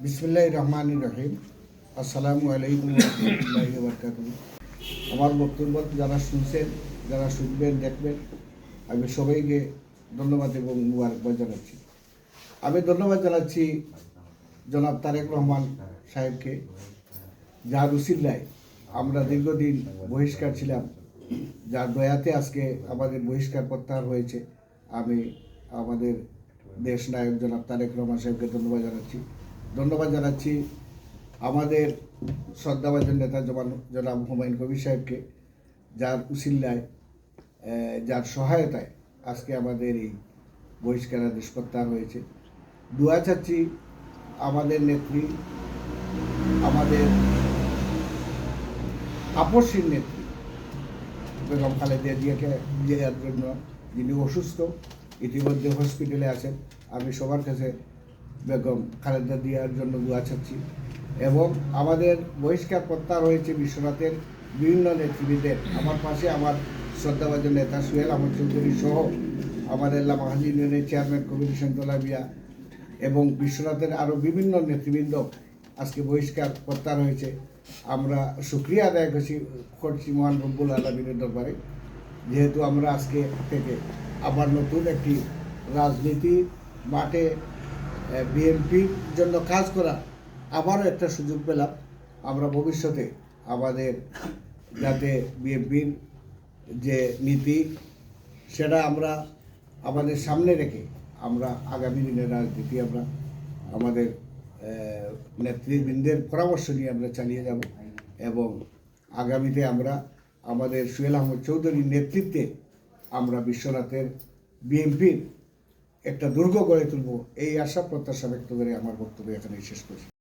বিসমিল্লাহির রহমানির রহিম। আসসালামু আলাইকুম ওয়া রাহমাতুল্লাহি ওয়া বারাকাতুহু। আমার বক্তব্য যারা শুনছেন, যারা শুনবেন, দেখবেন, আমি সবাইকে ধন্যবাদ এবং মুবারকবাদ জানাচ্ছি। আমি ধন্যবাদ জানাচ্ছি জনাব তারেক রহমান সাহেবকে, যার উসিলায় আমরা দীর্ঘদিন বহিষ্কার ছিলাম, যার দয়াতে আজকে আমাদের বহিষ্কার প্রত্যাহার হয়েছে। আমি আমাদের দেশ নায়ক জনাব তারেক রহমান সাহেবকে ধন্যবাদ জানাচ্ছি আমাদের শ্রদ্ধাভাজন নেতা জনাব হুমায়ুন কবির সাহেবকে, যার উসিল্লায়, যার সহায়তায় আজকে আমাদের এই বহিষ্কারাদেশ প্রত্যাহার হয়েছে। দোয়া চাচ্ছি আমাদের নেত্রী, আমাদের আপসীর নেত্রী বেগম খালেদা জিয়ার জন্য, যিনি অসুস্থ, ইতিমধ্যে হসপিটালে আছেন। আমি সবার কাছে বেগম খালেদা জিয়ার জন্য দোয়া চাচ্ছি। এবং আমাদের বহিষ্কার প্রত্যাহার হয়েছে বিশ্বনাথের বিভিন্ন নেতৃবৃন্দের। আমার পাশে আমার শ্রদ্ধাভাজন নেতা সোহেল আহমদ চৌধুরী সহ আমাদের লামাহাজি ইউনিয়নের চেয়ারম্যান কবির হোসেন তোলাবিয়া এবং বিশ্বনাথের আরও বিভিন্ন নেতৃবৃন্দ আজকে বহিষ্কার প্রত্যাহার হয়েছে। আমরা শুকরিয়া আদায় করছি মহান রব্বুল আলামিনের দরবারে, যেহেতু আমরা আজকে থেকে আবার নতুন একটি রাজনীতি মাঠে বিএনপির জন্য কাজ করা আবারও একটা সুযোগ পেলাম। আমরা ভবিষ্যতে আমাদের যাতে বিএনপির যে নীতি, সেটা আমরা আমাদের সামনে রেখে আমরা আগামী দিনের রাজনীতি আমরা আমাদের নেতৃবৃন্দের পরামর্শ নিয়ে আমরা চালিয়ে যাব এবং আগামীতে আমরা আমাদের সোহেল আহমদ চৌধুরীর নেতৃত্বে আমরা বিশ্বনাথের বিএনপির একটা দুর্গ গড়ে তুলব, এই আশা প্রত্যাশা ব্যক্ত করে আমার বক্তব্য এখানে শেষ করছি।